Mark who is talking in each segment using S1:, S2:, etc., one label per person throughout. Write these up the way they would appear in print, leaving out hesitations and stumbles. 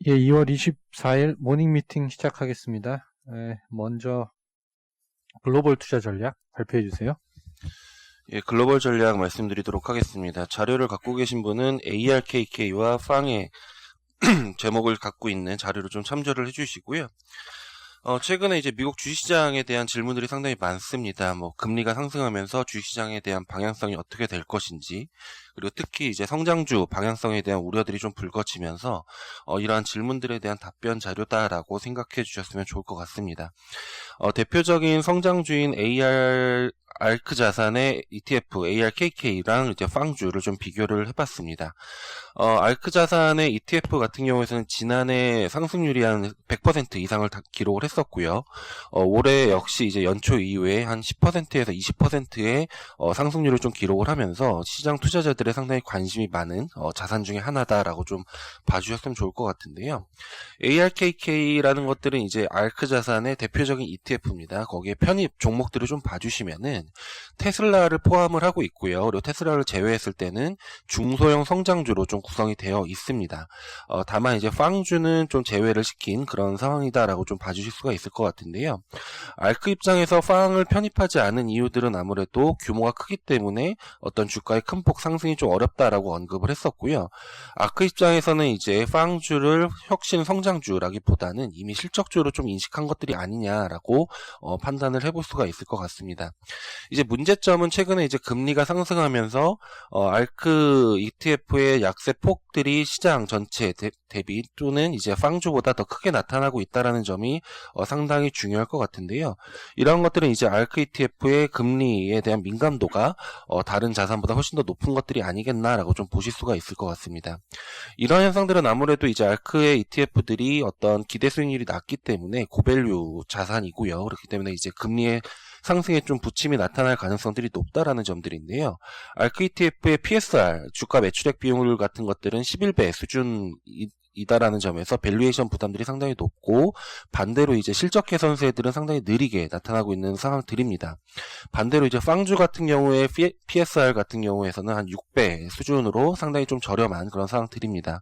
S1: 예, 2월 24일 모닝 미팅 시작하겠습니다. 먼저 글로벌 투자 전략 발표해 주세요.
S2: 예, 글로벌 전략 말씀드리도록 하겠습니다. 자료를 갖고 계신 분은 ARKK와 팡의 제목을 갖고 있는 자료를 좀 참조를 해주시고요. 최근에 이제 미국 주식시장에 대한 질문들이 상당히 많습니다. 금리가 상승하면서 주식시장에 대한 방향성이 어떻게 될 것인지, 그리고 특히 이제 성장주 방향성에 대한 우려들이 좀 불거지면서, 이러한 질문들에 대한 답변 자료다라고 생각해 주셨으면 좋을 것 같습니다. 대표적인 성장주인 ARK 자산의 ETF ARKK랑 이제 팡주를 좀 비교를 해봤습니다. ARK 자산의 ETF 같은 경우에는 지난해 상승률이 한 100% 이상을 다 기록을 했었고요. 올해 역시 이제 연초 이후에 한 10%에서 20%의 상승률을 좀 기록을 하면서 시장 투자자들의 상당히 관심이 많은 자산 중에 하나다라고 좀 봐주셨으면 좋을 것 같은데요. ARKK라는 것들은 이제 ARK 자산의 대표적인 ETF입니다. 거기에 편입 종목들을 좀 봐주시면은 테슬라를 포함을 하고 있고요. 그리고 테슬라를 제외했을 때는 중소형 성장주로 좀 구성이 되어 있습니다. 다만 이제 팡주는 좀 제외를 시킨 그런 상황이다라고 좀 봐주실 수가 있을 것 같은데요. ARK 입장에서 팡을 편입하지 않은 이유들은 아무래도 규모가 크기 때문에 어떤 주가의 큰 폭 상승이 좀 어렵다라고 언급을 했었고요. ARK 입장에서는 이제 팡주를 혁신 성장주라기보다는 이미 실적주로 좀 인식한 것들이 아니냐라고 판단을 해볼 수가 있을 것 같습니다. 이제 문제점은 최근에 이제 금리가 상승하면서 ARK ETF의 약세 폭들이 시장 전체 대비 또는 이제 팡주보다 더 크게 나타나고 있다라는 점이 상당히 중요할 것 같은데요. 이런 것들은 이제 ARK ETF의 금리에 대한 민감도가 다른 자산보다 훨씬 더 높은 것들이 아니겠나라고 좀 보실 수가 있을 것 같습니다. 이런 현상들은 아무래도 이제 ARK의 ETF들이 어떤 기대 수익률이 낮기 때문에 고밸류 자산이고요. 그렇기 때문에 이제 금리의 상승에 좀 부침이 나타날 가능성들이 높다라는 점들인데요. ARK ETF의 PSR, 주가 매출액 비율 같은 것들은 11배 수준이다라는 점에서 밸류에이션 부담들이 상당히 높고, 반대로 이제 실적 개선세들은 상당히 느리게 나타나고 있는 상황들입니다. 반대로 이제 팡주 같은 경우에 PSR 같은 경우에서는 한 6배 수준으로 상당히 좀 저렴한 그런 상황들입니다.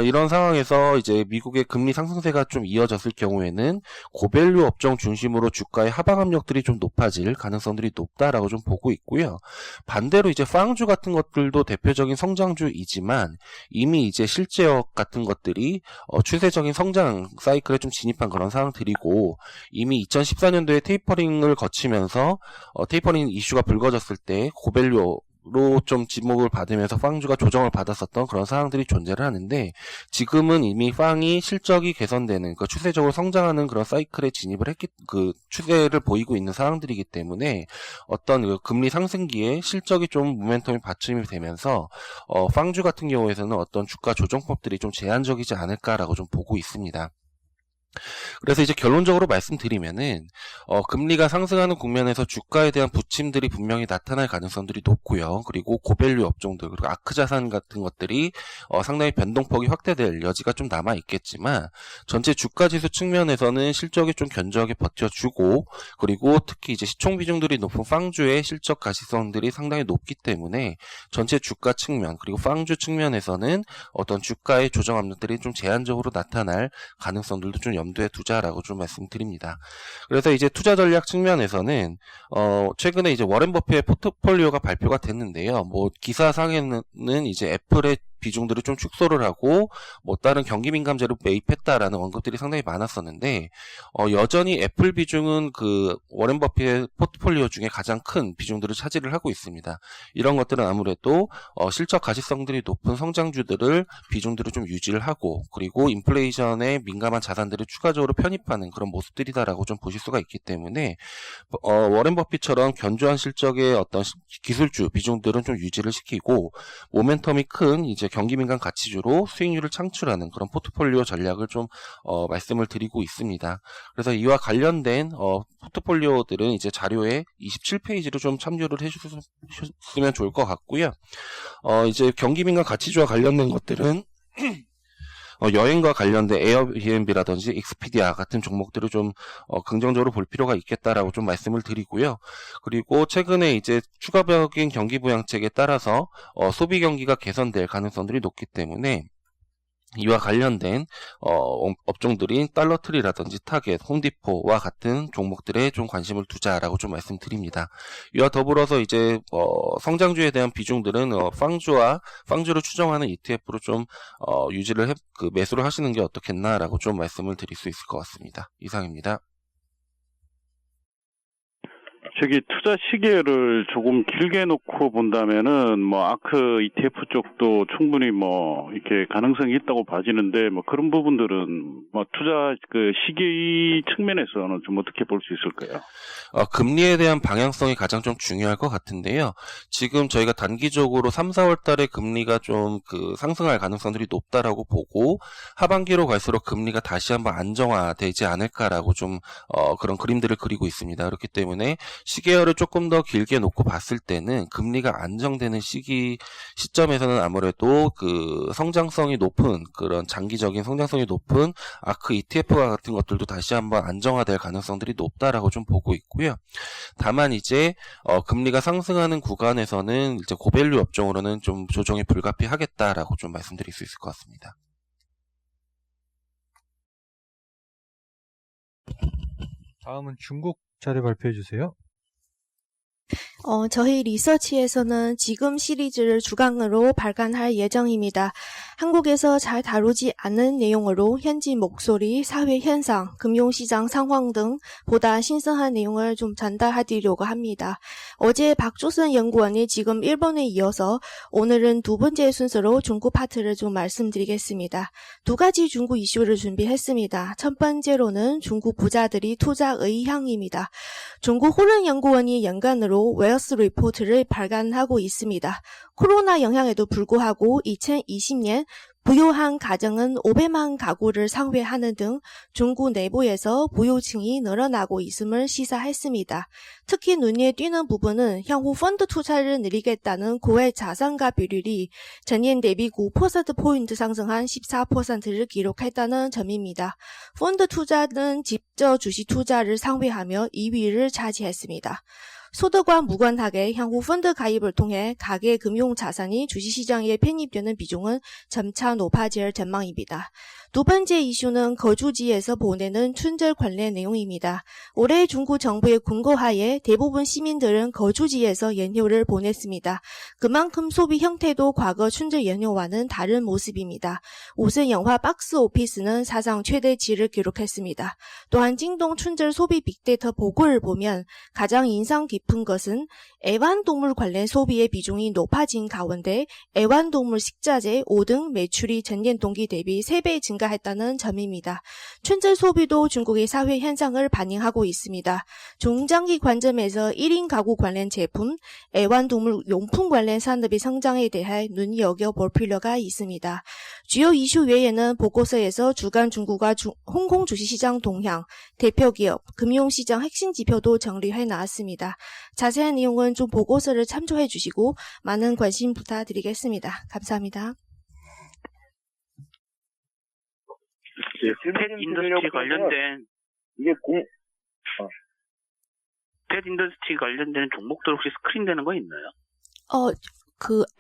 S2: 이런 상황에서 이제 미국의 금리 상승세가 좀 이어졌을 경우에는 고밸류 업종 중심으로 주가의 하방 압력들이 좀 높아질 가능성들이 높다라고 좀 보고 있고요. 반대로 이제 팡주 같은 것들도 대표적인 성장주이지만 이미 이제 실제역 같은 것들이 추세적인 성장 사이클에 좀 진입한 그런 상황들이고, 이미 2014년도에 테이퍼링을 거치면서 테이퍼링 이슈가 불거졌을 때 고밸류 로 좀 지목을 받으면서 팡주가 조정을 받았었던 그런 상황들이 존재를 하는데, 지금은 이미 팡이 실적이 개선되는 그 추세적으로 성장하는 그런 사이클에 진입을 했기, 그 추세를 보이고 있는 상황들이기 때문에 어떤 그 금리 상승기에 실적이 좀 모멘텀이 받침이 되면서 팡주 같은 경우에서는 어떤 주가 조정법들이 좀 제한적이지 않을까라고 좀 보고 있습니다. 그래서 이제 결론적으로 말씀드리면은 금리가 상승하는 국면에서 주가에 대한 부침들이 분명히 나타날 가능성들이 높고요. 그리고 고밸류 업종들, 그리고 아크 자산 같은 것들이 상당히 변동폭이 확대될 여지가 좀 남아 있겠지만, 전체 주가 지수 측면에서는 실적이 좀 견조하게 버텨주고, 그리고 특히 이제 시총 비중들이 높은 팡주의 실적 가시성들이 상당히 높기 때문에 전체 주가 측면, 그리고 팡주 측면에서는 어떤 주가의 조정 압력들이 좀 제한적으로 나타날 가능성들도 좀 염두에 두자라고 좀 말씀드립니다. 그래서 이제 투자 전략 측면에서는 최근에 이제 워렌 버핏의 포트폴리오가 발표가 됐는데요. 기사상에는 이제 애플의 비중들을 좀 축소를 하고 다른 경기 민감제로 매입했다라는 언급들이 상당히 많았었는데, 여전히 애플 비중은 그 워렌 버핏의 포트폴리오 중에 가장 큰 비중들을 차지를 하고 있습니다. 이런 것들은 아무래도 실적 가시성들이 높은 성장주들을 비중들을 좀 유지를 하고, 그리고 인플레이션에 민감한 자산들을 추가적으로 편입하는 그런 모습들이다라고 좀 보실 수가 있기 때문에 워렌 버핏처럼 견조한 실적의 어떤 기술주 비중들은 좀 유지를 시키고, 모멘텀이 큰 이제 경기 민감 가치주로 수익률을 창출하는 그런 포트폴리오 전략을 좀 말씀을 드리고 있습니다. 그래서 이와 관련된 포트폴리오들은 이제 자료에 27페이지로 좀 참조를 해주셨으면 좋을 것 같고요. 이제 경기 민감 가치주와 관련된 것들은 여행과 관련된 에어비앤비라든지 익스피디아 같은 종목들을 좀 긍정적으로 볼 필요가 있겠다라고 좀 말씀을 드리고요. 그리고 최근에 이제 추가적인 경기 부양책에 따라서 소비 경기가 개선될 가능성들이 높기 때문에 이와 관련된 업종들인 달러트리라든지 타겟, 홈디포와 같은 종목들에 좀 관심을 두자라고 좀 말씀드립니다. 이와 더불어서 이제 성장주에 대한 비중들은 빵주를 추정하는 ETF로 좀 매수를 하시는 게 어떻겠나라고 좀 말씀을 드릴 수 있을 것 같습니다. 이상입니다.
S3: 투자 시계를 조금 길게 놓고 본다면은, 아크 ETF 쪽도 충분히 이렇게 가능성이 있다고 봐지는데, 그런 부분들은, 투자 시기 측면에서는 좀 어떻게 볼 수 있을까요?
S2: 금리에 대한 방향성이 가장 좀 중요할 것 같은데요. 지금 저희가 단기적으로 3, 4월 달에 금리가 좀 상승할 가능성들이 높다라고 보고, 하반기로 갈수록 금리가 다시 한번 안정화되지 않을까라고 좀, 그런 그림들을 그리고 있습니다. 그렇기 때문에, 시계열을 조금 더 길게 놓고 봤을 때는 금리가 안정되는 시점에서는 아무래도 성장성이 높은 그런 장기적인 성장성이 높은 아크 ETF와 같은 것들도 다시 한번 안정화될 가능성들이 높다라고 좀 보고 있고요. 다만 이제 금리가 상승하는 구간에서는 이제 고밸류 업종으로는 좀 조정이 불가피하겠다라고 좀 말씀드릴 수 있을 것 같습니다.
S1: 다음은 중국 자료 발표해 주세요.
S4: 저희 리서치에서는 지금 시리즈를 주간으로 발간할 예정입니다. 한국에서 잘 다루지 않은 내용으로 현지 목소리, 사회 현상, 금융시장 상황 등 보다 신선한 내용을 좀 전달해드리려고 합니다. 어제 박조선 연구원이 지금 1번에 이어서 오늘은 두 번째 순서로 중국 파트를 좀 말씀드리겠습니다. 두 가지 중국 이슈를 준비했습니다. 첫 번째로는 중국 부자들이 투자 의향입니다. 중국 호른연구원이 연간으로 웨어스 리포트를 발간하고 있습니다. 코로나 영향에도 불구하고 2020년 부유한 가정은 500만 가구를 상회하는 등 중국 내부에서 부유층이 늘어나고 있음을 시사했습니다. 특히 눈에 띄는 부분은 향후 펀드 투자를 늘리겠다는 고액 자산가 비율이 전년 대비 9%포인트 상승한 14%를 기록했다는 점입니다. 펀드 투자는 직접 주식 투자를 상회하며 2위를 차지했습니다. 소득과 무관하게 향후 펀드 가입을 통해 가계 금융 자산이 주식시장에 편입되는 비중은 점차 높아질 전망입니다. 두 번째 이슈는 거주지에서 보내는 춘절 관련 내용입니다. 올해 중국 정부의 권고하에 대부분 시민들은 거주지에서 연휴를 보냈습니다. 그만큼 소비 형태도 과거 춘절 연휴와는 다른 모습입니다. 우선 영화 박스 오피스는 사상 최대치를 기록했습니다. 또한 징동 춘절 소비 빅데이터 보고를 보면 가장 인상 깊은 것은 애완동물 관련 소비의 비중이 높아진 가운데 애완동물 식자재 5등 매출이 전년 동기 대비 3배 증가했다는 점입니다. 춘절 소비도 중국의 사회 현상을 반영하고 있습니다. 중장기 관점에서 1인 가구 관련 제품, 애완동물 용품 관련 산업의 성장에 대해 눈여겨볼 필요가 있습니다. 주요 이슈 외에는 보고서에서 주간 중국과 홍콩 주식시장 동향, 대표기업, 금융시장 핵심 지표도 정리해 나왔습니다. 자세한 내용은 좀 보고서를 참조해 주시고 많은 관심 부탁드리겠습니다. 감사합니다.
S5: 펫 인더스트리 관련된 펫 인더스트리 관련된 종목들 혹시 스크린되는 거 있나요?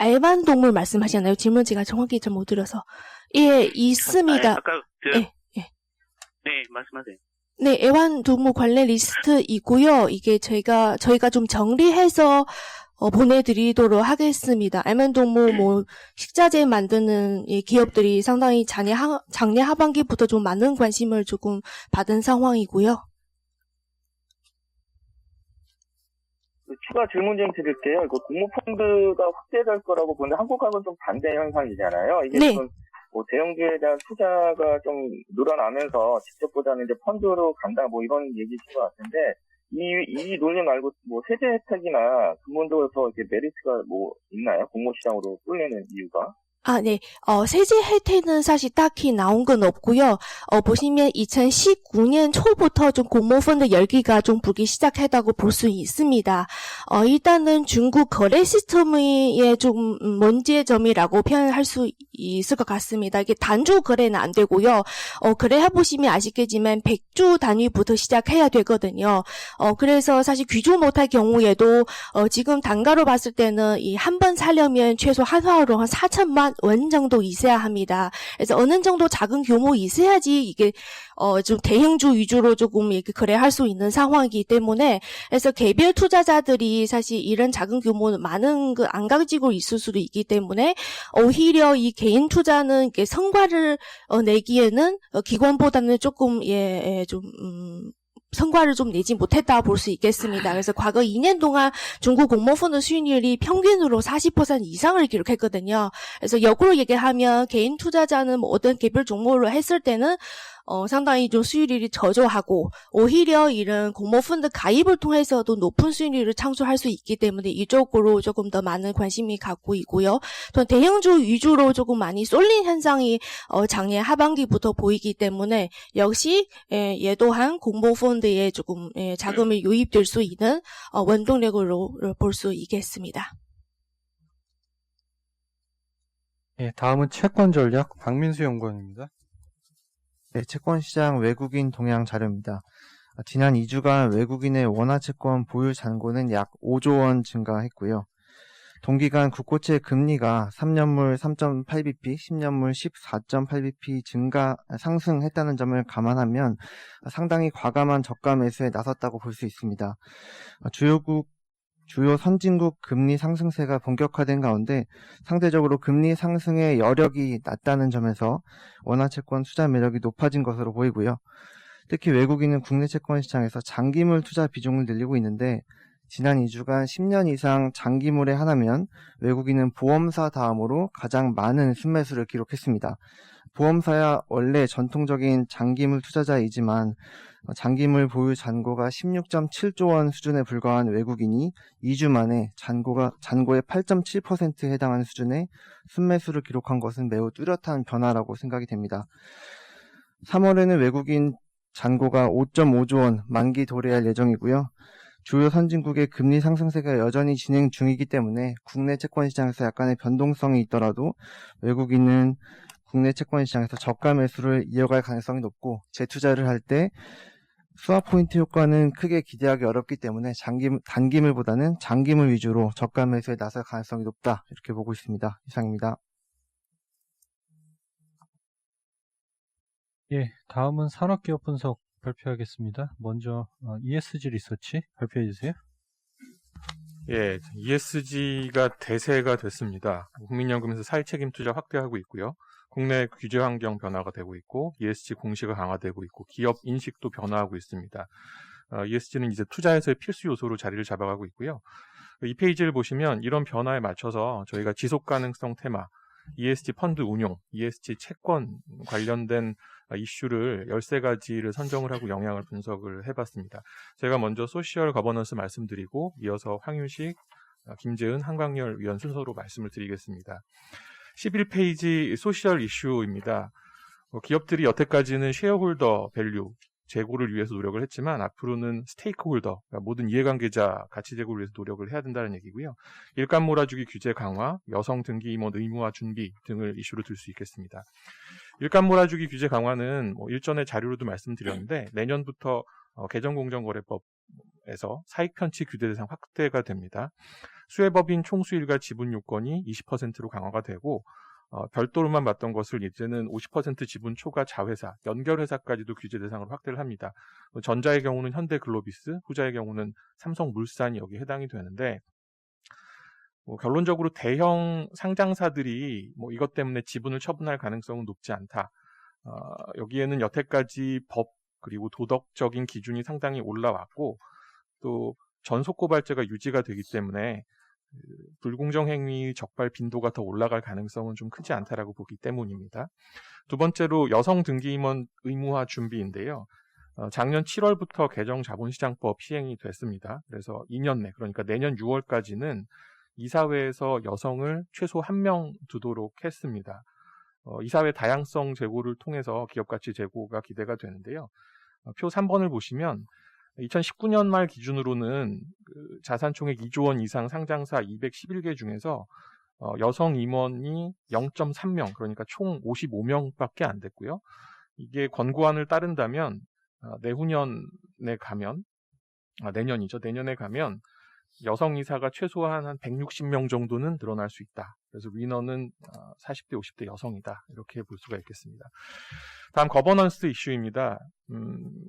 S4: 애완동물 말씀하셨나요? 질문 제가 정확히 잘 못 들어서. 예, 있습니다.
S5: 아까
S4: 네,
S5: 말씀하세요.
S4: 네, 애완동물 관련 리스트 있고요. 이게 저희가 좀 정리해서 보내드리도록 하겠습니다. 애완동물 식자재 만드는 기업들이 상당히 작년 하반기부터 좀 많은 관심을 조금 받은 상황이고요.
S6: 추가 질문 좀 드릴게요. 공모펀드가 확대될 거라고 보는데 한국하고는 좀 반대 현상이잖아요. 이게
S4: 네.
S6: 지금 대형주에 대한 투자가 좀 늘어나면서 직접보다는 이제 펀드로 간다 이런 얘기신 것 같은데 이 논리 말고 세제 혜택이나 근본적으로 이렇게 메리트가 있나요? 공모시장으로 쏠리는 이유가?
S4: 네. 세제 혜택은 사실 딱히 나온 건 없고요. 보시면 2019년 초부터 좀 공모펀드 열기가 좀 불기 시작했다고 볼 수 있습니다. 일단은 중국 거래 시스템의 좀 문제점이라고 표현할 수 있을 것 같습니다. 이게 단주 거래는 안 되고요. 거래해보시면 아시겠지만 100주 단위부터 시작해야 되거든요. 그래서 사실 귀주 못할 경우에도 지금 단가로 봤을 때는 한 번 사려면 최소 한화로 한 4천만 500만 원 정도 있어야 합니다. 그래서 어느 정도 작은 규모 있어야지 이게 좀 대형주 위주로 조금 이렇게 거래할 수 있는 상황이기 때문에 그래서 개별 투자자들이 사실 이런 작은 규모는 많은 안 가지고 있을 수도 있기 때문에 오히려 이 개인 투자는 이렇게 성과를 내기에는 기관보다는 조금 성과를 좀 내지 못했다 볼 수 있겠습니다. 그래서 과거 2년 동안 중국 공모펀드 수익률이 평균으로 40% 이상을 기록했거든요. 그래서 역으로 얘기하면 개인 투자자는 뭐 어떤 개별 종목으로 했을 때는 상당히 좀 수익률이 저조하고 오히려 이런 공모펀드 가입을 통해서도 높은 수익률을 창출할 수 있기 때문에 이쪽으로 조금 더 많은 관심이 갖고 있고요. 또 대형주 위주로 조금 많이 쏠린 현상이 작년 하반기부터 보이기 때문에 역시 얘 또한 공모펀드에 조금 자금이 유입될 수 있는 원동력으로 볼 수 있겠습니다.
S1: 예, 다음은 채권 전략 박민수 연구원입니다.
S7: 네, 채권시장 외국인 동향 자료입니다. 지난 2주간 외국인의 원화채권 보유 잔고는 약 5조 원 증가했고요. 동기간 국고채 금리가 3년물 3.8bp, 10년물 14.8bp 상승했다는 점을 감안하면 상당히 과감한 저가 매수에 나섰다고 볼 수 있습니다. 주요 선진국 금리 상승세가 본격화된 가운데 상대적으로 금리 상승의 여력이 낮다는 점에서 원화채권 투자 매력이 높아진 것으로 보이고요. 특히 외국인은 국내 채권 시장에서 장기물 투자 비중을 늘리고 있는데 지난 2주간 10년 이상 장기물에 한하면 외국인은 보험사 다음으로 가장 많은 순매수를 기록했습니다. 보험사야 원래 전통적인 장기물 투자자이지만 장기물 보유 잔고가 16.7조 원 수준에 불과한 외국인이 2주 만에 잔고의 8.7%에 해당하는 수준의 순매수를 기록한 것은 매우 뚜렷한 변화라고 생각이 됩니다. 3월에는 외국인 잔고가 5.5조 원 만기 도래할 예정이고요. 주요 선진국의 금리 상승세가 여전히 진행 중이기 때문에 국내 채권 시장에서 약간의 변동성이 있더라도 외국인은 국내 채권 시장에서 저가 매수를 이어갈 가능성이 높고 재투자를 할 때 스왑 포인트 효과는 크게 기대하기 어렵기 때문에 단기물보다는 장기물 위주로 저가 매수에 나설 가능성이 높다 이렇게 보고 있습니다. 이상입니다.
S1: 예, 다음은 산업기업 분석 발표하겠습니다. 먼저 ESG 리서치 발표해 주세요.
S8: 예, ESG가 대세가 됐습니다. 국민연금에서 사회책임 투자 확대하고 있고요. 국내 규제 환경 변화가 되고 있고 ESG 공시가 강화되고 있고 기업 인식도 변화하고 있습니다. ESG는 이제 투자에서의 필수 요소로 자리를 잡아가고 있고요. 이 페이지를 보시면 이런 변화에 맞춰서 저희가 지속가능성 테마, ESG 펀드 운용, ESG 채권 관련된 이슈를 13가지를 선정을 하고 영향을 분석을 해봤습니다. 제가 먼저 소셜 거버넌스 말씀드리고 이어서 황윤식, 김재은, 한광열 위원 순서로 말씀을 드리겠습니다. 11페이지 소셜 이슈입니다. 기업들이 여태까지는 쉐어홀더 밸류 제고를 위해서 노력을 했지만 앞으로는 스테이크홀더, 그러니까 모든 이해관계자 가치 제고를 위해서 노력을 해야 된다는 얘기고요. 일감 몰아주기 규제 강화, 여성 등기 임원 의무화 준비 등을 이슈로 들 수 있겠습니다. 일감 몰아주기 규제 강화는 일전에 자료로도 말씀드렸는데 내년부터 개정공정거래법에서 사익 편취 규제 대상 확대가 됩니다. 수혜법인 총수일가 지분 요건이 20%로 강화가 되고 별도로만 봤던 것을 이제는 50% 지분 초과 자회사, 연결회사까지도 규제 대상으로 확대를 합니다. 전자의 경우는 현대글로비스, 후자의 경우는 삼성물산이 여기에 해당이 되는데 결론적으로 대형 상장사들이 이것 때문에 지분을 처분할 가능성은 높지 않다. 여기에는 여태까지 법 그리고 도덕적인 기준이 상당히 올라왔고 또 전속고발제가 유지가 되기 때문에 불공정 행위 적발 빈도가 더 올라갈 가능성은 좀 크지 않다라고 보기 때문입니다. 두 번째로 여성 등기임원 의무화 준비인데요. 작년 7월부터 개정 자본시장법 시행이 됐습니다. 그래서 2년 내, 그러니까 내년 6월까지는 이사회에서 여성을 최소 1명 두도록 했습니다. 이사회 다양성 제고를 통해서 기업가치 제고가 기대가 되는데요. 표 3번을 보시면 2019년 말 기준으로는 자산총액 2조 원 이상 상장사 211개 중에서 여성 임원이 0.3명, 그러니까 총 55명밖에 안 됐고요. 이게 권고안을 따른다면 내년에 가면 여성 이사가 최소한 한 160명 정도는 늘어날 수 있다. 그래서 위너는 40대, 50대 여성이다. 이렇게 볼 수가 있겠습니다. 다음 거버넌스 이슈입니다.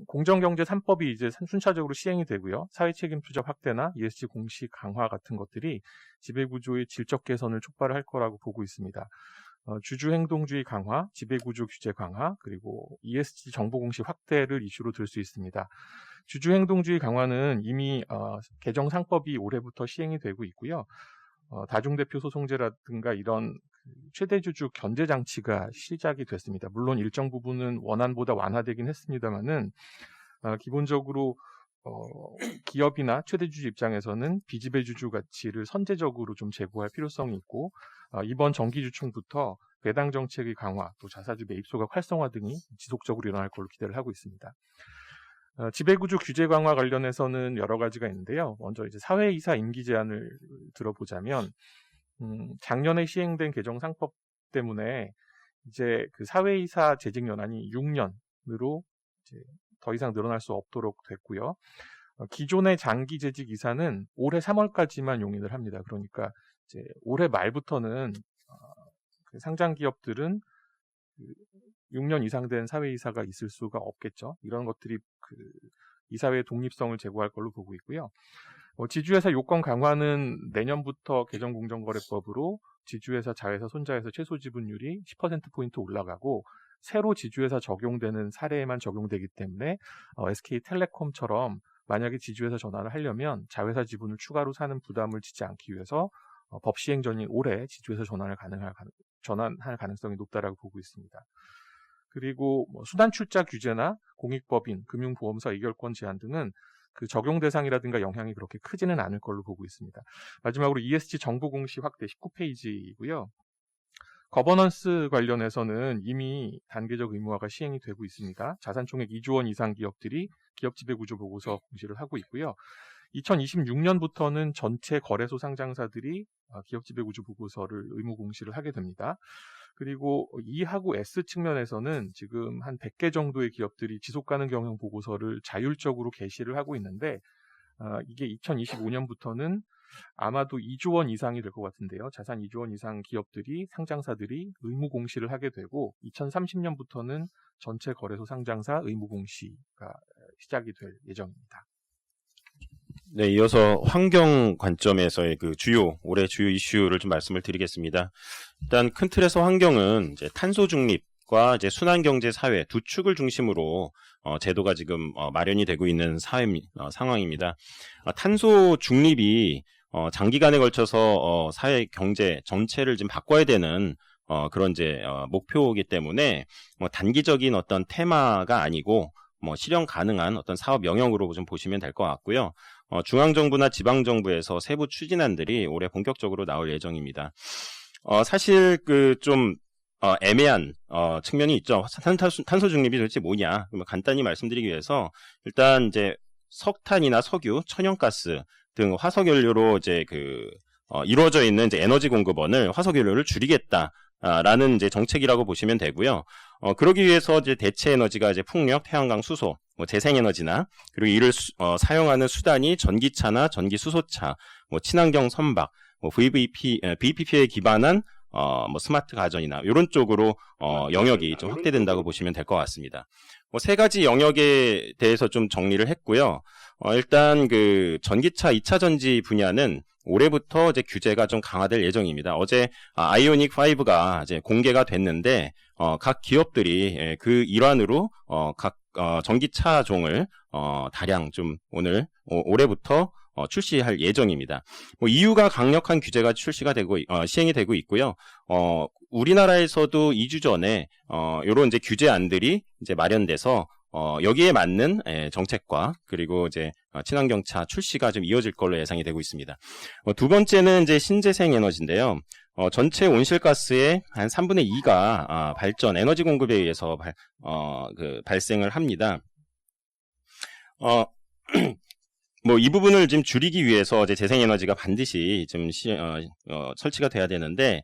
S8: 공정경제 3법이 이제 순차적으로 시행이 되고요. 사회책임 투자 확대나 ESG 공시 강화 같은 것들이 지배구조의 질적 개선을 촉발할 거라고 보고 있습니다. 주주행동주의 강화, 지배구조 규제 강화, 그리고 ESG 정보 공시 확대를 이슈로 들 수 있습니다. 주주행동주의 강화는 이미 개정상법이 올해부터 시행이 되고 있고요. 다중대표 소송제라든가 이런 최대주주 견제장치가 시작이 됐습니다. 물론 일정 부분은 원안보다 완화되긴 했습니다만은 기본적으로 기업이나 최대주주 입장에서는 비지배주주 가치를 선제적으로 좀 제고할 필요성이 있고 이번 정기주총부터 배당 정책의 강화, 또 자사주 매입소각 활성화 등이 지속적으로 일어날 걸로 기대를 하고 있습니다. 지배구조 규제 강화 관련해서는 여러 가지가 있는데요. 먼저 이제 사회이사 임기 제한을 들어보자면 작년에 시행된 개정상법 때문에 이제 그 사회이사 재직 연한이 6년으로 이제 더 이상 늘어날 수 없도록 됐고요. 기존의 장기 재직 이사는 올해 3월까지만 용인을 합니다. 그러니까 이제 올해 말부터는 그 상장 기업들은 6년 이상 된 사회이사가 있을 수가 없겠죠. 이런 것들이 그 이사회의 독립성을 제고할 걸로 보고 있고요. 지주회사 요건 강화는 내년부터 개정공정거래법으로 지주회사, 자회사, 손자회사 최소 지분율이 10%포인트 올라가고 새로 지주회사 적용되는 사례에만 적용되기 때문에 SK텔레콤처럼 만약에 지주회사 전환을 하려면 자회사 지분을 추가로 사는 부담을 지지 않기 위해서 법 시행 전인 올해 지주회사 전환할 가능성이 높다라고 보고 있습니다. 그리고 수단 출자 규제나 공익법인, 금융보험사 의결권 제한 등은 그 적용 대상이라든가 영향이 그렇게 크지는 않을 걸로 보고 있습니다. 마지막으로 ESG 정보 공시 확대 19페이지이고요. 거버넌스 관련해서는 이미 단계적 의무화가 시행이 되고 있습니다. 자산총액 2조 원 이상 기업들이 기업 지배구조 보고서 공시를 하고 있고요. 2026년부터는 전체 거래소 상장사들이 기업 지배구조 보고서를 의무 공시를 하게 됩니다. 그리고 E하고 S 측면에서는 지금 한 100개 정도의 기업들이 지속가능 경영 보고서를 자율적으로 게시를 하고 있는데 이게 2025년부터는 아마도 2조 원 이상이 될 것 같은데요. 자산 2조 원 이상 기업들이, 상장사들이 의무 공시를 하게 되고 2030년부터는 전체 거래소 상장사 의무 공시가 시작이 될 예정입니다.
S9: 네, 이어서 환경 관점에서의 그 올해 주요 이슈를 좀 말씀을 드리겠습니다. 일단 큰 틀에서 환경은 이제 탄소 중립과 이제 순환 경제 사회 두 축을 중심으로 제도가 지금 마련이 되고 있는 상황입니다. 탄소 중립이 장기간에 걸쳐서 사회 경제 전체를 지금 바꿔야 되는 그런 이제 목표이기 때문에 단기적인 어떤 테마가 아니고 실현 가능한 어떤 사업 영역으로 좀 보시면 될 것 같고요. 중앙정부나 지방정부에서 세부 추진안들이 올해 본격적으로 나올 예정입니다. 사실 좀 애매한 측면이 있죠. 탄소 중립이 도대체 뭐냐? 간단히 말씀드리기 위해서 일단 이제 석탄이나 석유, 천연가스 등 화석연료로 이제 이루어져 있는 이제 에너지 공급원을 화석연료를 줄이겠다라는 이제 정책이라고 보시면 되고요. 그러기 위해서 이제 대체 에너지가 이제 풍력, 태양광, 수소, 재생에너지나 그리고 이를 사용하는 수단이 전기차나 전기수소차, 친환경 선박, VPP에 기반한 스마트 가전이나 이런 쪽으로 영역이 좀 확대된다고 보시면 될 것 같습니다. 세 가지 영역에 대해서 좀 정리를 했고요. 일단 그 전기차 2차 전지 분야는 올해부터 이제 규제가 좀 강화될 예정입니다. 어제 아이오닉 5가 이제 공개가 됐는데 각 기업들이 그 일환으로 각 전기차종을 다량 좀 올해부터 출시할 예정입니다. EU가 강력한 규제가 시행이 되고 있고요. 우리나라에서도 2주 전에 이런 이제 규제안들이 이제 마련돼서 여기에 맞는 정책과 그리고 이제 친환경차 출시가 좀 이어질 걸로 예상이 되고 있습니다. 두 번째는 이제 신재생 에너지인데요. 전체 온실가스의 한 3분의 2가 발전 에너지 공급에 의해서 발생을 합니다. 이 부분을 지금 줄이기 위해서 이제 재생에너지가 반드시 좀 설치가 돼야 되는데,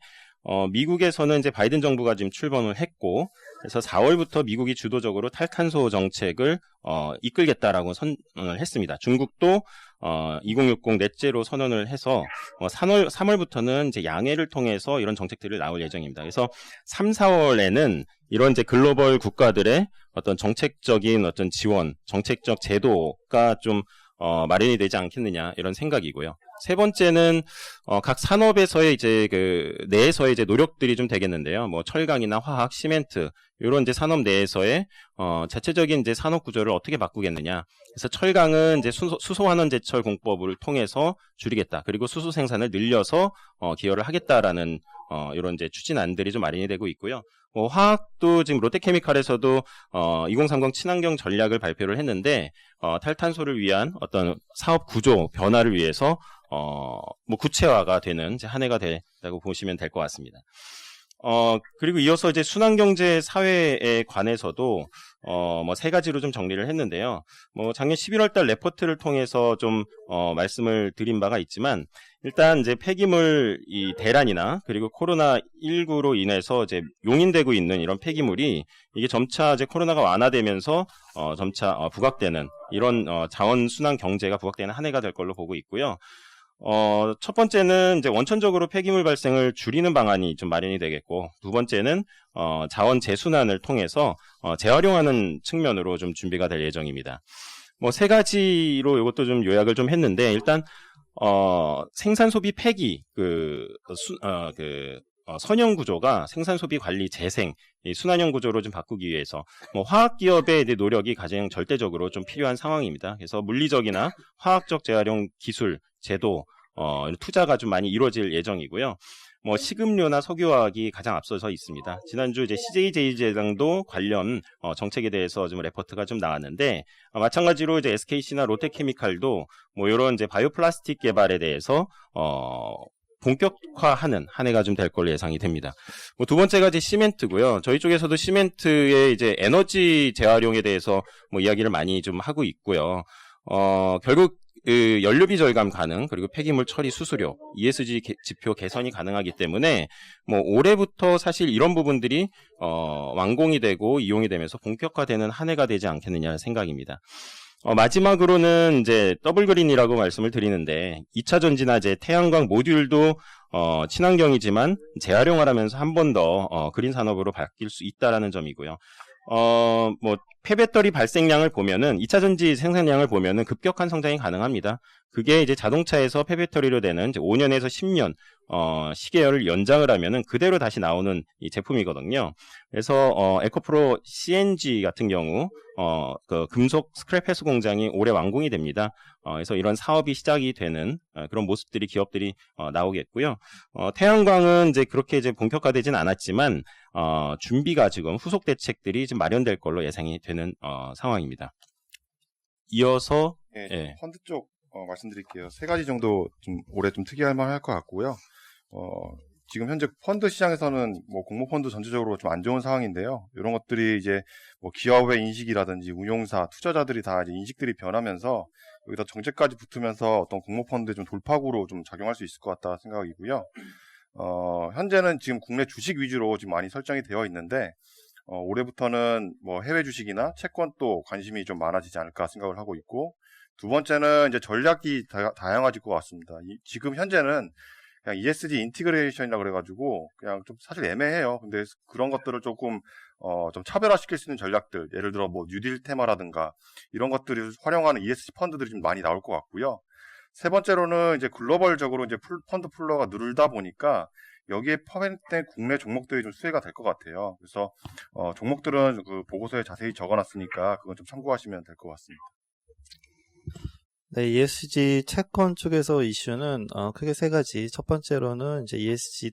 S9: 미국에서는 이제 바이든 정부가 지금 출범을 했고, 그래서 4월부터 미국이 주도적으로 탈탄소 정책을 이끌겠다라고 선언을 했습니다. 중국도 2060 넷제로 선언을 해서 3월부터는 이제 양해를 통해서 이런 정책들을 나올 예정입니다. 그래서 3, 4월에는 이런 이제 글로벌 국가들의 어떤 정책적인 어떤 지원, 정책적 제도가 좀 마련이 되지 않겠느냐 이런 생각이고요. 세 번째는 각 산업에서의 이제 그 내에서의 이제 노력들이 좀 되겠는데요. 뭐 철강이나 화학, 시멘트 이런 이제 산업 내에서의 자체적인 이제 산업 구조를 어떻게 바꾸겠느냐. 그래서 철강은 이제 수소환원제철 공법을 통해서 줄이겠다. 그리고 수소 생산을 늘려서 기여를 하겠다라는 이런 이제 추진안들이 좀 마련이 되고 있고요. 화학도 지금 롯데케미칼에서도 2030 친환경 전략을 발표를 했는데 탈탄소를 위한 어떤 사업 구조 변화를 위해서 뭐 구체화가 되는 이제 한 해가 된다고 보시면 될 것 같습니다. 그리고 이어서 이제 순환경제 사회에 관해서도 뭐 세 가지로 좀 정리를 했는데요. 뭐 작년 11월 달 레포트를 통해서 좀 말씀을 드린 바가 있지만 일단 이제 폐기물 이 대란이나 그리고 코로나19로 인해서 이제 용인되고 있는 이런 폐기물이 이게 점차 이제 코로나가 완화되면서 점차 부각되는 이런 자원 순환 경제가 부각되는 한 해가 될 걸로 보고 있고요. 첫 번째는 이제 원천적으로 폐기물 발생을 줄이는 방안이 좀 마련이 되겠고, 두 번째는 자원 재순환을 통해서 재활용하는 측면으로 좀 준비가 될 예정입니다. 뭐 세 가지로 이것도 좀 요약을 좀 했는데, 일단 생산 소비 폐기 선형 구조가 생산 소비 관리 재생 이 순환형 구조로 좀 바꾸기 위해서 뭐 화학 기업의 이제 노력이 가장 절대적으로 좀 필요한 상황입니다. 그래서 물리적이나 화학적 재활용 기술, 제도 투자가 좀 많이 이루어질 예정이고요. 뭐 식음료나 석유화학이 가장 앞서서 있습니다. 지난주 이제 CJ제일제당도 관련 정책에 대해서 좀 레포트가 좀 나왔는데 마찬가지로 이제 SKC나 롯데케미칼도 뭐 이런 이제 바이오 플라스틱 개발에 대해서 본격화하는 한 해가 좀 될 걸로 예상이 됩니다. 뭐 두 번째가 이제 시멘트고요. 저희 쪽에서도 시멘트의 이제 에너지 재활용에 대해서 뭐 이야기를 많이 좀 하고 있고요. 결국 연료비 절감 가능, 그리고 폐기물 처리 수수료, ESG 지표 개선이 가능하기 때문에 뭐 올해부터 사실 이런 부분들이 완공이 되고 이용이 되면서 본격화되는 한 해가 되지 않겠느냐 생각입니다. 마지막으로는 이제 더블그린이라고 말씀을 드리는데 2차 전지나 이제 태양광 모듈도 친환경이지만 재활용을 하면서 한 번 더 그린 산업으로 바뀔 수 있다라는 점이고요. 뭐 폐배터리 발생량을 보면은 2차 전지 생산량을 보면은 급격한 성장이 가능합니다. 그게 이제 자동차에서 폐배터리로 되는 이제 5년에서 10년 시계열을 연장을 하면은 그대로 다시 나오는 이 제품이거든요. 그래서 에코프로 CNG 같은 경우 그 금속 스크랩 회수 공장이 올해 완공이 됩니다. 그래서 이런 사업이 시작이 되는 그런 모습들이 기업들이 나오겠고요. 태양광은 이제 그렇게 이제 본격화되진 않았지만 준비가 지금 후속 대책들이 좀 마련될 걸로 예상이 되는 상황입니다. 이어서
S10: 예. 펀드 쪽 말씀드릴게요. 세 가지 정도 좀 올해 좀 특이할 만할 것 같고요. 지금 현재 펀드 시장에서는 뭐 공모펀드 전체적으로 좀 안 좋은 상황인데요. 이런 것들이 이제 뭐 기업의 인식이라든지 운용사, 투자자들이 다 이제 인식들이 변하면서 여기다 정책까지 붙으면서 어떤 공모펀드의 좀 돌파구로 좀 작용할 수 있을 것 같다 생각이고요. 현재는 지금 국내 주식 위주로 지금 많이 설정이 되어 있는데 올해부터는 뭐 해외 주식이나 채권도 관심이 좀 많아지지 않을까 생각을 하고 있고, 두 번째는 이제 전략이 다양해질 것 같습니다. 지금 현재는 그냥 ESG 인티그레이션이라 그래가지고 그냥 좀 사실 애매해요. 근데 그런 것들을 조금 좀 차별화시킬 수 있는 전략들, 예를 들어 뭐 뉴딜 테마라든가 이런 것들을 활용하는 ESG 펀드들이 좀 많이 나올 것 같고요. 세 번째로는 이제 글로벌적으로 이제 펀드 플로어가 늘다 보니까 여기에 포함된 국내 종목들이 좀 수혜가 될 것 같아요. 그래서 종목들은 그 보고서에 자세히 적어놨으니까 그건 좀 참고하시면 될 것 같습니다.
S11: 네, ESG 채권 쪽에서 이슈는 크게 세 가지. 첫 번째로는 이제 ESG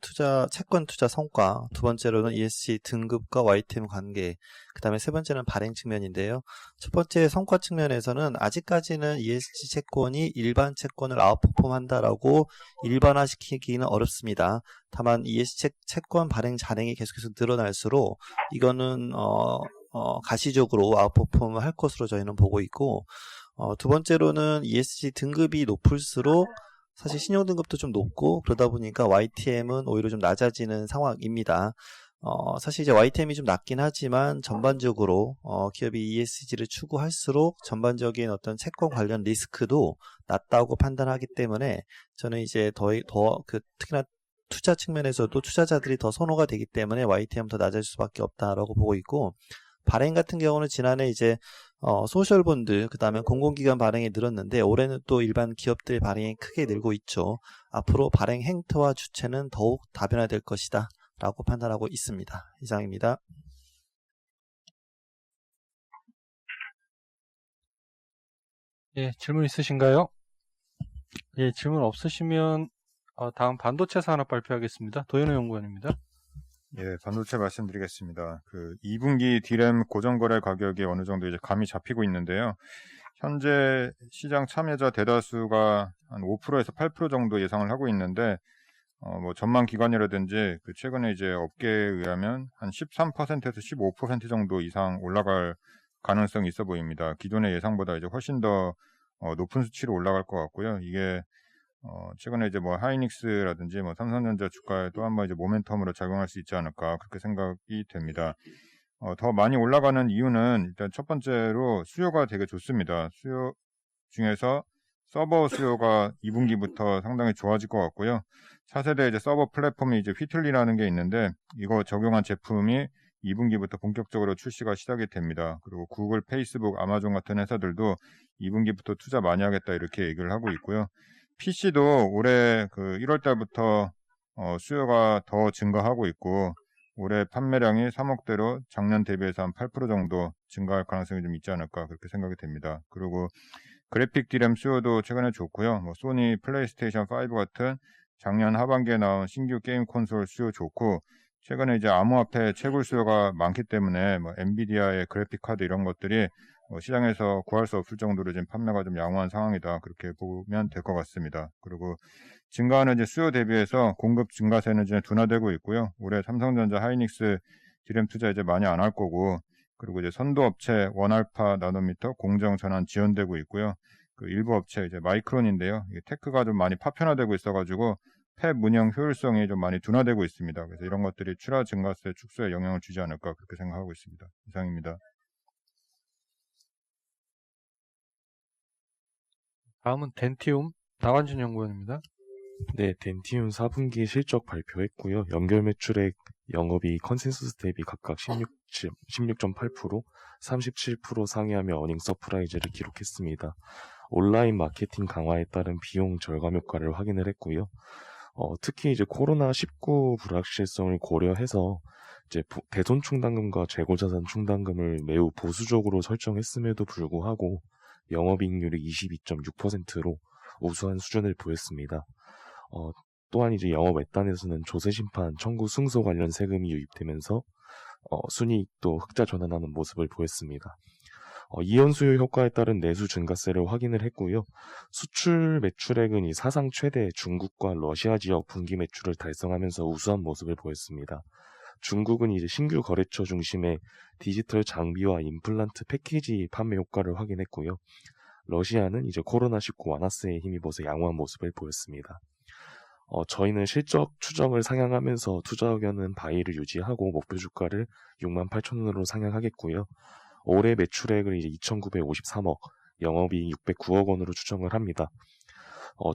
S11: 채권 투자 성과, 두 번째로는 ESG 등급과 YTM 관계, 그다음에 세 번째는 발행 측면인데요. 첫 번째 성과 측면에서는 아직까지는 ESG 채권이 일반 채권을 아웃퍼폼한다라고 일반화시키기는 어렵습니다. 다만 ESG 채권 발행 잔액이 계속해서 늘어날수록 이거는 가시적으로 아웃퍼폼을 할 것으로 저희는 보고 있고, 두 번째로는 ESG 등급이 높을수록 사실 신용 등급도 좀 높고 그러다 보니까 YTM은 오히려 좀 낮아지는 상황입니다. 사실 이제 YTM이 좀 낮긴 하지만 전반적으로 기업이 ESG를 추구할수록 전반적인 어떤 채권 관련 리스크도 낮다고 판단하기 때문에 저는 이제 특히나 투자 측면에서도 투자자들이 더 선호가 되기 때문에 YTM 더 낮아질 수밖에 없다라고 보고 있고, 발행 같은 경우는 지난해 이제 소셜본드, 그 다음에 공공기관 발행이 늘었는데 올해는 또 일반 기업들 발행이 크게 늘고 있죠. 앞으로 발행 행태와 주체는 더욱 다변화될 것이다 라고 판단하고 있습니다. 이상입니다.
S1: 예, 질문 있으신가요? 예, 질문 없으시면 다음 반도체 산업 발표하겠습니다. 도현우 연구원입니다.
S12: 예, 반도체 말씀드리겠습니다. 그 2분기 디램 고정거래 가격이 어느 정도 이제 감이 잡히고 있는데요. 현재 시장 참여자 대다수가 한 5%에서 8% 정도 예상을 하고 있는데, 뭐 전망 기관이라든지 그 최근에 이제 업계에 의하면 한 13%에서 15% 정도 이상 올라갈 가능성이 있어 보입니다. 기존의 예상보다 이제 훨씬 더 높은 수치로 올라갈 것 같고요. 이게 최근에 이제 뭐 하이닉스라든지 뭐 삼성전자 주가에 또 한번 이제 모멘텀으로 작용할 수 있지 않을까, 그렇게 생각이 됩니다. 더 많이 올라가는 이유는 일단 첫 번째로 수요가 되게 좋습니다. 수요 중에서 서버 수요가 2분기부터 상당히 좋아질 것 같고요. 차세대 이제 서버 플랫폼이 이제 휘틀리라는 게 있는데, 이거 적용한 제품이 2분기부터 본격적으로 출시가 시작이 됩니다. 그리고 구글, 페이스북, 아마존 같은 회사들도 2분기부터 투자 많이 하겠다 이렇게 얘기를 하고 있고요. PC도 올해 그 1월 달부터 수요가 더 증가하고 있고, 올해 판매량이 3억대로 작년 대비해서 한 8% 정도 증가할 가능성이 좀 있지 않을까, 그렇게 생각이 됩니다. 그리고 그래픽 디램 수요도 최근에 좋고요. 뭐 소니 플레이스테이션 5 같은 작년 하반기에 나온 신규 게임 콘솔 수요 좋고, 최근에 이제 암호화폐 채굴 수요가 많기 때문에 뭐 엔비디아의 그래픽 카드 이런 것들이 시장에서 구할 수 없을 정도로 지금 판매가 좀 양호한 상황이다, 그렇게 보면 될 것 같습니다. 그리고 증가하는 이제 수요 대비해서 공급 증가세는 이제 둔화되고 있고요. 올해 삼성전자, 하이닉스 디램 투자 이제 많이 안 할 거고, 그리고 이제 선도 업체 원알파 나노미터 공정 전환 지연되고 있고요. 그 일부 업체 이제 마이크론인데요. 이게 테크가 좀 많이 파편화되고 있어가지고 팹 운영 효율성이 좀 많이 둔화되고 있습니다. 그래서 이런 것들이 출하 증가세 축소에 영향을 주지 않을까, 그렇게 생각하고 있습니다. 이상입니다.
S1: 다음은 덴티움 나완준 연구원입니다.
S13: 네, 덴티움 4분기 실적 발표했고요. 연결 매출액, 영업이익, 컨센서스 대비 각각 16.8%, 37% 상회하며 어닝 서프라이즈를 기록했습니다. 온라인 마케팅 강화에 따른 비용 절감 효과를 확인을 했고요. 특히 이제 코로나19 불확실성을 고려해서 이제 대손 충당금과 재고자산 충당금을 매우 보수적으로 설정했음에도 불구하고 영업이익률이 22.6%로 우수한 수준을 보였습니다. 또한 이제 영업 외단에서는 조세심판 청구 승소 관련 세금이 유입되면서 순이익도 흑자 전환하는 모습을 보였습니다. 이연 수요 효과에 따른 내수 증가세를 확인을 했고요. 수출 매출액은 이 사상 최대 중국과 러시아 지역 분기 매출을 달성하면서 우수한 모습을 보였습니다. 중국은 이제 신규 거래처 중심의 디지털 장비와 임플란트 패키지 판매 효과를 확인했고요. 러시아는 이제 코로나19 완화세에 힘입어서 양호한 모습을 보였습니다. 저희는 실적 추정을 상향하면서 투자 의견은 바이를 유지하고 목표 주가를 68,000원으로 상향하겠고요. 올해 매출액을 이제 2,953억, 영업이익 609억 원으로 추정을 합니다.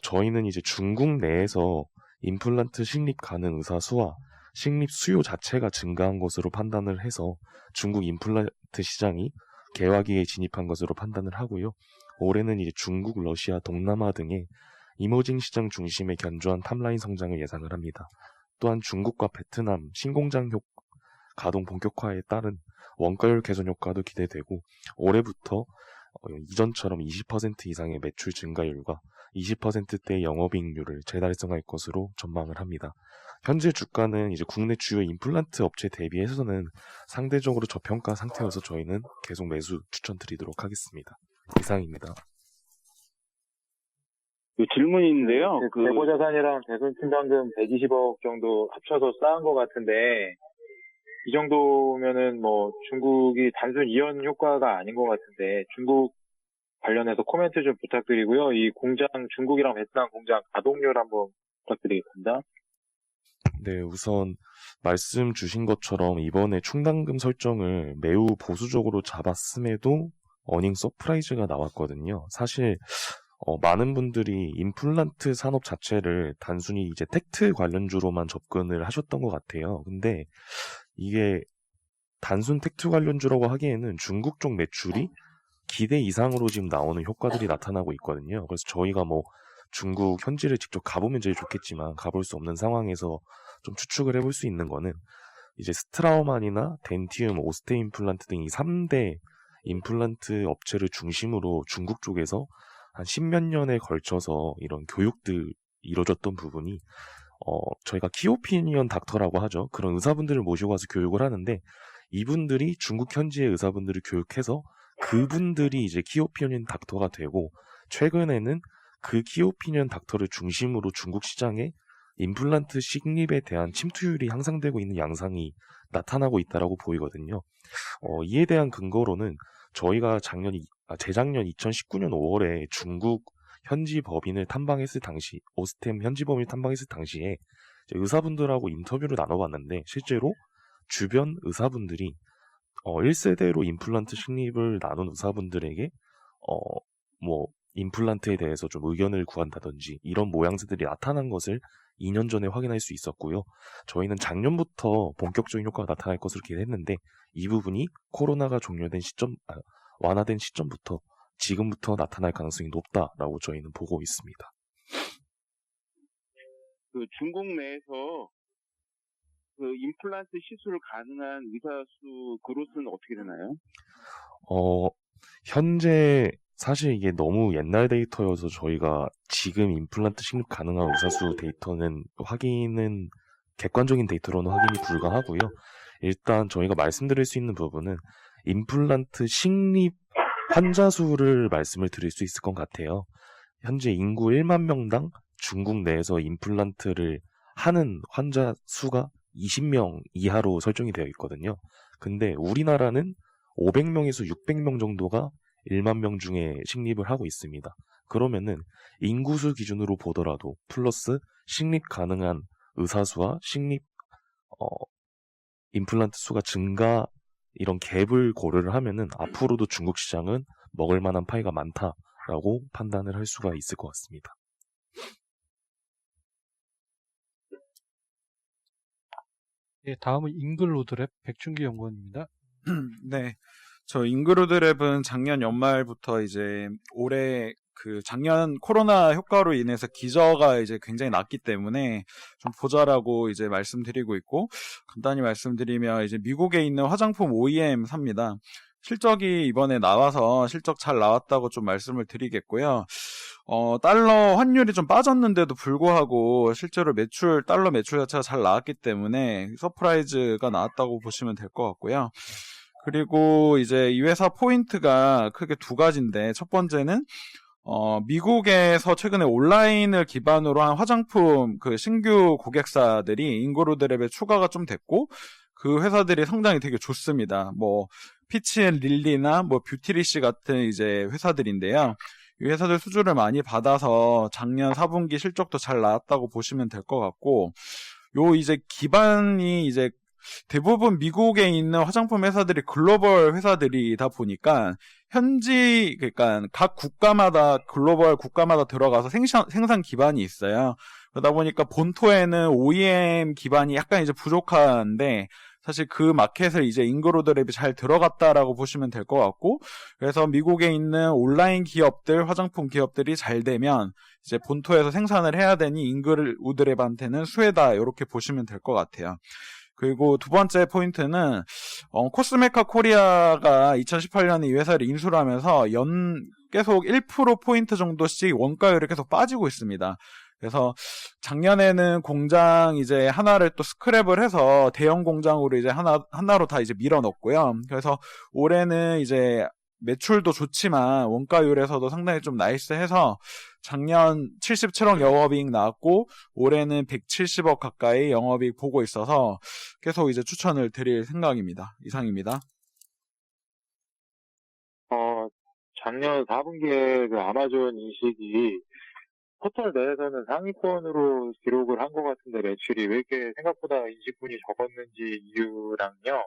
S13: 저희는 이제 중국 내에서 임플란트 식립 가능 의사 수와 식립 수요 자체가 증가한 것으로 판단을 해서 중국 임플란트 시장이 개화기에 진입한 것으로 판단을 하고요. 올해는 이제 중국, 러시아, 동남아 등의 이머징 시장 중심의 견조한 탑라인 성장을 예상을 합니다. 또한 중국과 베트남 신공장 가동 본격화에 따른 원가율 개선 효과도 기대되고, 올해부터 이전처럼 20% 이상의 매출 증가율과 20%대의 영업이익률을 재달성할 것으로 전망을 합니다. 현재 주가는 이제 국내 주요 임플란트 업체 대비해서는 상대적으로 저평가 상태여서 저희는 계속 매수 추천드리도록 하겠습니다. 이상입니다.
S14: 그 질문인데요. 재고자산이랑 대손 충당금 120억 정도 합쳐서 쌓은 것 같은데, 이 정도면은 뭐 중국이 단순 이연 효과가 아닌 것 같은데, 중국 관련해서 코멘트 좀 부탁드리고요. 이 공장, 중국이랑 베트남 공장 가동률 한번 부탁드리겠습니다.
S13: 네, 우선 말씀 주신 것처럼 이번에 충당금 설정을 매우 보수적으로 잡았음에도 어닝 서프라이즈가 나왔거든요. 사실 많은 분들이 임플란트 산업 자체를 단순히 이제 텍트 관련주로만 접근을 하셨던 것 같아요. 근데 이게 단순 텍트 관련주라고 하기에는 중국 쪽 매출이 기대 이상으로 지금 나오는 효과들이 나타나고 있거든요. 그래서 저희가 뭐 중국 현지를 직접 가보면 제일 좋겠지만 가볼 수 없는 상황에서 좀 추측을 해볼 수 있는 거는 이제 스트라우만이나 덴티움, 오스테 임플란트 등 이 3대 임플란트 업체를 중심으로 중국 쪽에서 한 10몇 년에 걸쳐서 이런 교육들 이루어졌던 부분이 저희가 키오피니언 닥터라고 하죠. 그런 의사분들을 모시고 와서 교육을 하는데 이분들이 중국 현지의 의사분들을 교육해서 그분들이 이제 키오피니언 닥터가 되고 최근에는 그 키오피니언 닥터를 중심으로 중국 시장에 임플란트 식립에 대한 침투율이 향상되고 있는 양상이 나타나고 있다라고 보이거든요. 이에 대한 근거로는 저희가 재작년 2019년 5월에 중국 현지 법인을 탐방했을 당시, 오스템 현지 법인을 탐방했을 당시에 의사분들하고 인터뷰를 나눠봤는데 실제로 주변 의사분들이 1세대로 임플란트 식립을 나눈 의사분들에게 뭐 임플란트에 대해서 좀 의견을 구한다든지 이런 모양새들이 나타난 것을 2년 전에 확인할 수 있었고요. 저희는 작년부터 본격적인 효과가 나타날 것으로 기대했는데 이 부분이 코로나가 완화된 시점부터 지금부터 나타날 가능성이 높다라고 저희는 보고 있습니다.
S15: 그 중국 내에서 그 임플란트 시술 가능한 의사 수 그로스는 어떻게 되나요?
S13: 현재 사실 이게 너무 옛날 데이터여서 저희가 지금 임플란트 식립 가능한 의사 수 데이터는 객관적인 데이터로는 확인이 불가하고요. 일단 저희가 말씀드릴 수 있는 부분은 임플란트 식립 환자 수를 말씀을 드릴 수 있을 것 같아요. 현재 인구 1만 명당 중국 내에서 임플란트를 하는 환자 수가 20명 이하로 설정이 되어 있거든요. 근데 우리나라는 500명에서 600명 정도가 1만 명 중에 식립을 하고 있습니다. 그러면은 인구수 기준으로 보더라도 플러스 식립 가능한 의사수와 식립 임플란트 수가 증가 이런 갭을 고려를 하면은 앞으로도 중국 시장은 먹을 만한 파이가 많다라고 판단을 할 수가 있을 것 같습니다.
S1: 예, 다음은 잉글로드랩 백준기 연구원입니다.
S16: 네. 저 잉그루드랩은 작년 연말부터 이제 올해 작년 코로나 효과로 인해서 기저가 이제 굉장히 낮기 때문에 좀 보자라고 이제 말씀드리고 있고, 간단히 말씀드리면 이제 미국에 있는 화장품 OEM 삽니다. 실적이 이번에 나와서 실적 잘 나왔다고 좀 말씀을 드리겠고요. 달러 환율이 좀 빠졌는데도 불구하고 실제로 달러 매출 자체가 잘 나왔기 때문에 서프라이즈가 나왔다고 보시면 될 것 같고요. 그리고 이제 이 회사 포인트가 크게 두 가지인데, 첫 번째는 미국에서 최근에 온라인을 기반으로 한 화장품 신규 고객사들이 잉그루드랩에 추가가 좀 됐고, 그 회사들이 성장이 되게 좋습니다. 뭐 피치앤릴리나 뭐 뷰티리시 같은 이제 회사들인데요. 이 회사들 수주를 많이 받아서 작년 4분기 실적도 잘 나왔다고 보시면 될 것 같고, 요 이제 기반이 이제 대부분 미국에 있는 화장품 회사들이 글로벌 회사들이다 보니까 그러니까 각 국가마다 글로벌 국가마다 들어가서 생산 기반이 있어요. 그러다 보니까 본토에는 OEM 기반이 약간 이제 부족한데, 사실 그 마켓을 이제 잉그루드랩이 잘 들어갔다라고 보시면 될 것 같고, 그래서 미국에 있는 온라인 기업들, 화장품 기업들이 잘 되면 이제 본토에서 생산을 해야 되니 잉그루드랩한테는 수혜다, 이렇게 보시면 될 것 같아요. 그리고 두 번째 포인트는 코스메카 코리아가 2018년에 이 회사를 인수를 하면서 계속 1%포인트 정도씩 원가율이 계속 빠지고 있습니다. 그래서 작년에는 공장 이제 하나를 또 스크랩을 해서 대형 공장으로 이제 하나로 다 이제 밀어넣었고요. 그래서 올해는 이제 매출도 좋지만 원가율에서도 상당히 좀 나이스해서 작년 77억 영업이익 나왔고 올해는 170억 가까이 영업이익 보고 있어서 계속 이제 추천을 드릴 생각입니다. 이상입니다.
S14: 작년 4분기에 그 아마존 인식이 포털 내에서는 상위권으로 기록을 한 것 같은데 매출이 왜 이렇게 생각보다 인식분이 적었는지 이유랑요.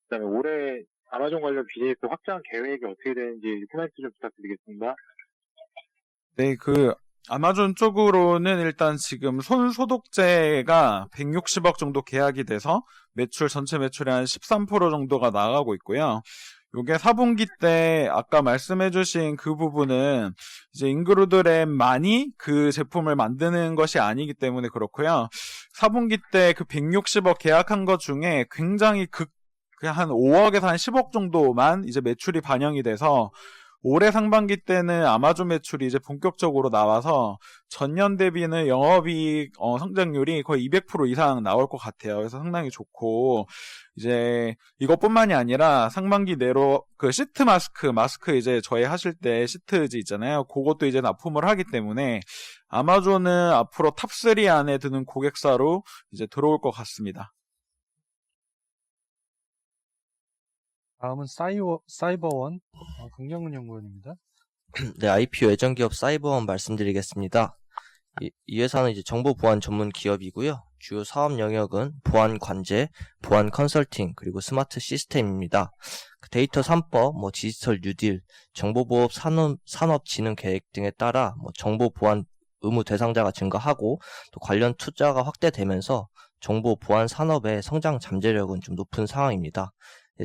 S14: 그다음에 올해 아마존 관련 비즈니스 확장 계획이 어떻게 되는지 코멘트 좀 부탁드리겠습니다.
S16: 네, 아마존 쪽으로는 일단 지금 손소독제가 160억 정도 계약이 돼서 전체 매출의 한 13% 정도가 나가고 있고요. 요게 4분기 때 아까 말씀해주신 그 부분은 이제 인그루드랩만이 그 제품을 만드는 것이 아니기 때문에 그렇고요. 4분기 때 그 160억 계약한 것 중에 굉장히 그냥 한 5억에서 한 10억 정도만 이제 매출이 반영이 돼서 올해 상반기 때는 아마존 매출이 이제 본격적으로 나와서 전년 대비는 영업이익 성장률이 거의 200% 이상 나올 것 같아요. 그래서 상당히 좋고, 이제 이것뿐만이 아니라 상반기 내로 그 시트 마스크 이제 저희 하실 때 시트지 있잖아요. 그것도 이제 납품을 하기 때문에 아마존은 앞으로 탑3 안에 드는 고객사로 이제 들어올 것 같습니다.
S1: 다음은 사이버원 강경은 연구원입니다.
S17: 네, IPO 예정기업 사이버원 말씀드리겠습니다. 이 회사는 이제 정보 보안 전문 기업이고요. 주요 사업 영역은 보안 관제, 보안 컨설팅, 그리고 스마트 시스템입니다. 데이터 3법, 디지털 뉴딜, 정보보호 산업 진흥 계획 등에 따라 정보 보안 의무 대상자가 증가하고 또 관련 투자가 확대되면서 정보 보안 산업의 성장 잠재력은 좀 높은 상황입니다.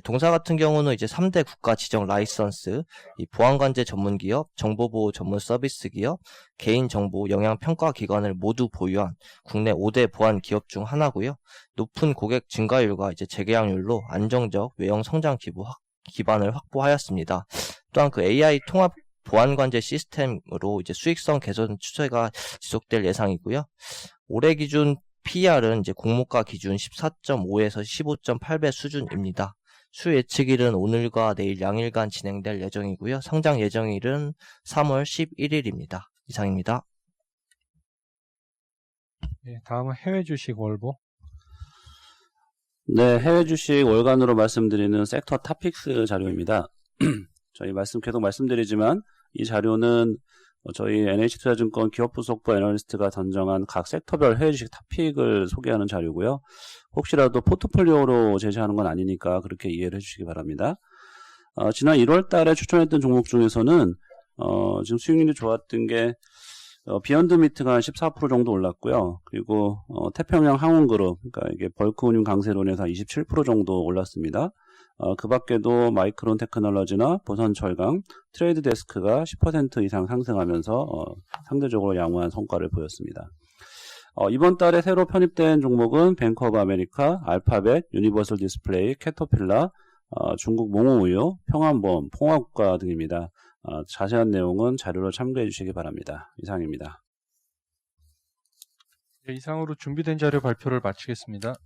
S17: 동사 같은 경우는 이제 3대 국가 지정 라이선스, 보안관제 전문 기업, 정보보호 전문 서비스 기업, 개인정보 영향평가 기관을 모두 보유한 국내 5대 보안 기업 중 하나고요. 높은 고객 증가율과 이제 재계약률로 안정적 외형 성장 기반을 확보하였습니다. 또한 AI 통합 보안관제 시스템으로 이제 수익성 개선 추세가 지속될 예상이고요. 올해 기준 PR은 이제 공모가 기준 14.5에서 15.8배 수준입니다. 수 예측일은 오늘과 내일 양일간 진행될 예정이고요. 상장 예정일은 3월 11일입니다. 이상입니다.
S1: 네, 다음은 해외 주식 월보.
S18: 네, 해외 주식 월간으로 말씀드리는 섹터 탑픽스 자료입니다. 저희 계속 말씀드리지만 이 자료는 저희 NH투자증권 기업부속부 애널리스트가 선정한 각 섹터별 해외 주식 탑픽을 소개하는 자료고요. 혹시라도 포트폴리오로 제시하는 건 아니니까 그렇게 이해를 해주시기 바랍니다. 지난 1월 달에 추천했던 종목 중에서는 지금 수익률이 좋았던 게 비욘드 미트가 한 14% 정도 올랐고요. 그리고 태평양 항공그룹, 그러니까 이게 벌크 운임 강세론에서 27% 정도 올랐습니다. 그 밖에도 마이크론 테크놀로지나 보선철강, 트레이드 데스크가 10% 이상 상승하면서 상대적으로 양호한 성과를 보였습니다. 이번 달에 새로 편입된 종목은 뱅크 오브 아메리카, 알파벳, 유니버설 디스플레이, 캐터필라, 중국 몽우우유, 평안보험, 통화국가 등입니다. 자세한 내용은 자료를 참고해 주시기 바랍니다. 이상입니다.
S1: 네, 이상으로 준비된 자료 발표를 마치겠습니다.